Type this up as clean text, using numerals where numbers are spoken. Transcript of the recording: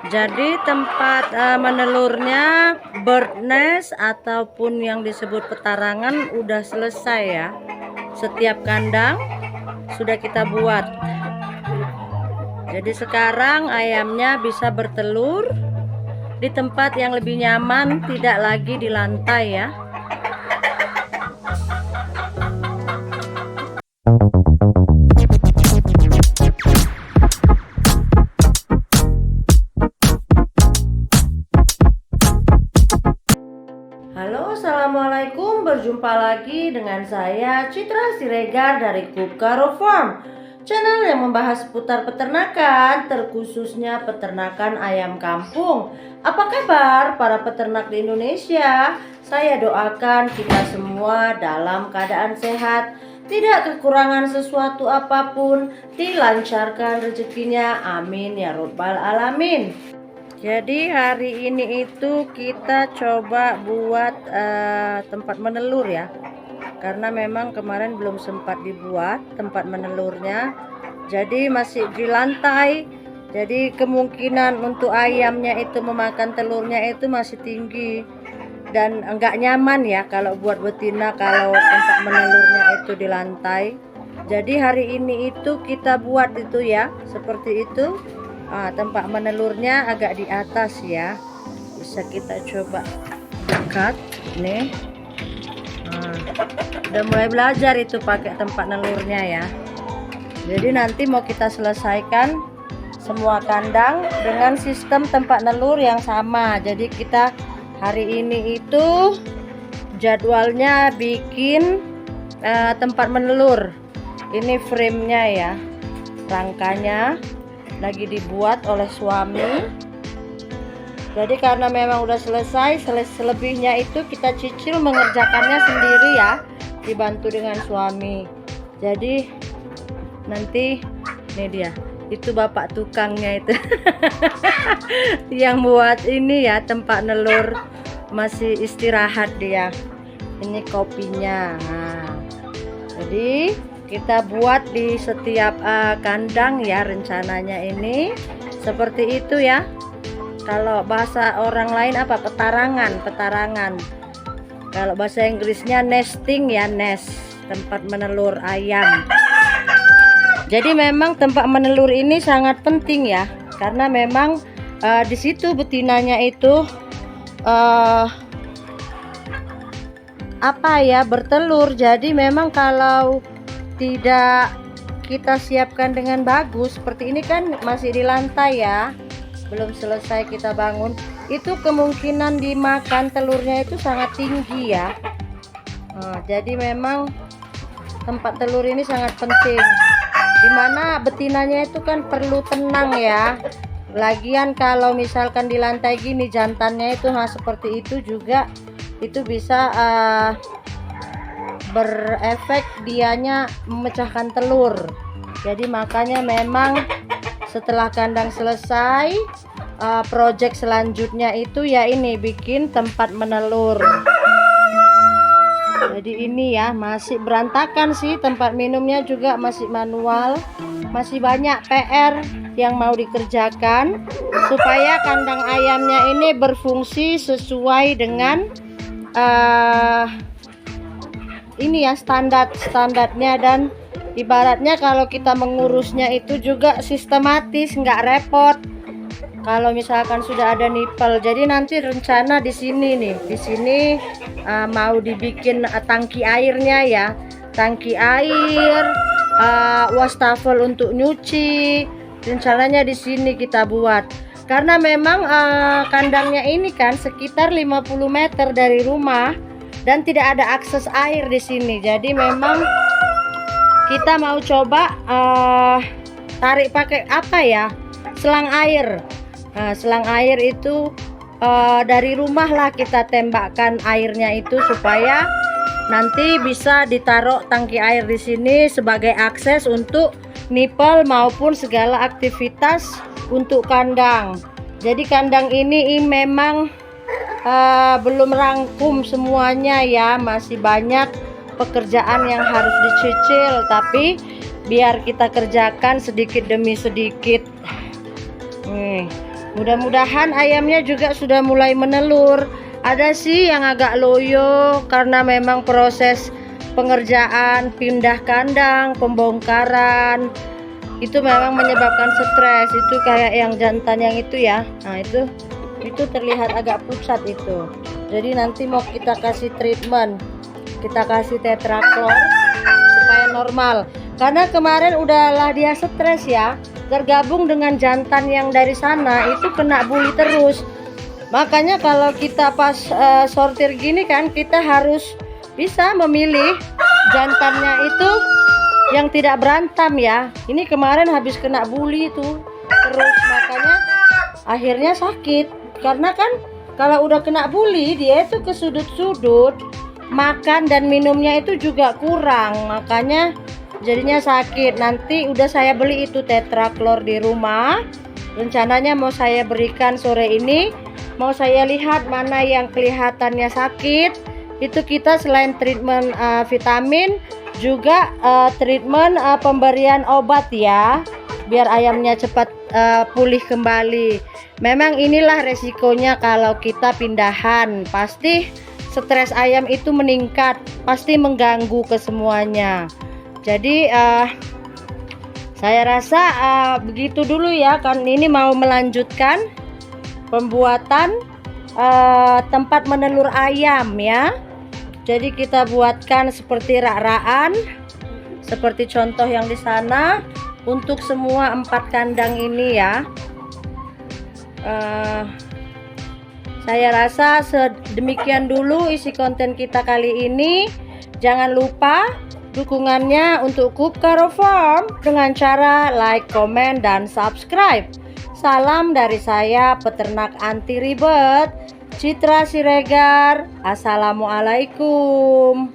Jadi tempat menelurnya bird nest ataupun yang disebut petarangan udah selesai ya. Setiap kandang sudah kita buat. Jadi sekarang ayamnya bisa bertelur di tempat yang lebih nyaman, tidak lagi di lantai ya. Halo, assalamualaikum. Berjumpa lagi dengan saya Citra Siregar dari Kukaro Farm, channel yang membahas seputar peternakan, terkhususnya peternakan ayam kampung. Apa kabar para peternak di Indonesia? Saya doakan kita semua dalam keadaan sehat, tidak kekurangan sesuatu apapun, dilancarkan rezekinya, amin ya robbal alamin. Jadi hari ini itu kita coba buat tempat menelur ya, karena memang kemarin belum sempat dibuat tempat menelurnya, jadi masih di lantai. Jadi kemungkinan untuk ayamnya itu memakan telurnya itu masih tinggi dan enggak nyaman ya kalau buat betina kalau tempat menelurnya itu di lantai. Jadi hari ini itu kita buat itu ya, seperti itu. Tempat menelurnya agak di atas ya, bisa kita coba dekat nih. Udah mulai belajar itu pakai tempat nelurnya ya. Jadi nanti mau kita selesaikan semua kandang dengan sistem tempat nelur yang sama. Jadi kita hari ini itu jadwalnya bikin tempat menelur. Ini framenya ya, rangkanya lagi dibuat oleh suami. Jadi karena memang udah selesai, selebihnya itu kita cicil mengerjakannya sendiri ya, dibantu dengan suami. Jadi nanti ini dia, itu bapak tukangnya itu yang buat ini ya, tempat nelur, masih istirahat dia. Ini kopinya. Jadi kita buat di setiap kandang ya, rencananya ini seperti itu ya. Kalau bahasa orang lain apa? Petarangan. Kalau bahasa Inggrisnya nesting ya, nest, tempat menelur ayam. Jadi memang tempat menelur ini sangat penting ya, karena memang di situ betinanya itu bertelur. Jadi memang kalau tidak kita siapkan dengan bagus, seperti ini kan masih di lantai ya, belum selesai kita bangun, itu kemungkinan dimakan telurnya itu sangat tinggi ya. Jadi memang tempat telur ini sangat penting, dimana betinanya itu kan perlu tenang ya. Lagian kalau misalkan di lantai gini jantannya itu seperti itu juga, itu bisa berefek dianya memecahkan telur. Jadi makanya memang setelah kandang selesai, project selanjutnya itu ya ini, bikin tempat menelur. Jadi ini ya masih berantakan sih, tempat minumnya juga masih manual, masih banyak PR yang mau dikerjakan supaya kandang ayamnya ini berfungsi sesuai dengan ini ya, standarnya. Dan ibaratnya kalau kita mengurusnya itu juga sistematis, nggak repot kalau misalkan sudah ada nipel. Jadi nanti rencana di sini nih, di sini mau dibikin tangki airnya ya, tangki air, wastafel untuk nyuci, rencananya di sini kita buat. Karena memang kandangnya ini kan sekitar 50 meter dari rumah dan tidak ada akses air di sini. Jadi memang kita mau coba tarik pakai apa ya, selang air. Selang air itu dari rumah lah kita tembakkan airnya itu, supaya nanti bisa ditaruh tangki air di sini sebagai akses untuk nipel maupun segala aktivitas untuk kandang. Jadi kandang ini memang belum rangkum semuanya ya, masih banyak pekerjaan yang harus dicicil, tapi biar kita kerjakan sedikit demi sedikit. Nih, Mudah-mudahan ayamnya juga sudah mulai menelur. Ada sih yang agak loyo karena memang proses pengerjaan pindah kandang, pembongkaran itu memang menyebabkan stres. Itu kayak yang jantan yang itu ya. Nah, itu terlihat agak pucat itu. Jadi nanti mau kita kasih treatment. Kita kasih tetraklor supaya normal. Karena kemarin udahlah dia stres ya. Tergabung dengan jantan yang dari sana itu kena bully terus. Makanya kalau kita pas sortir gini kan, kita harus bisa memilih jantannya itu yang tidak berantem ya. Ini kemarin habis kena bully tuh terus, makanya akhirnya sakit. Karena kan kalau udah kena bully dia itu ke sudut-sudut, makan dan minumnya itu juga kurang, makanya jadinya sakit. Nanti udah saya beli itu tetraklor di rumah. Rencananya mau saya berikan sore ini. Mau saya lihat mana yang kelihatannya sakit. Itu kita selain treatment vitamin juga treatment pemberian obat ya, biar ayamnya cepat pulih kembali. Memang inilah resikonya kalau kita pindahan. Pasti stres ayam itu meningkat, pasti mengganggu ke semuanya. Jadi saya rasa begitu dulu ya, kan ini mau melanjutkan pembuatan tempat menelur ayam ya. Jadi kita buatkan seperti rak-rakan, seperti contoh yang di sana untuk semua 4 kandang ini ya. Saya rasa sedemikian dulu isi konten kita kali ini. Jangan lupa dukungannya untuk Kupkaro Farm dengan cara like, komen, dan subscribe. Salam dari saya, peternak anti ribet, Citra Siregar. Assalamualaikum.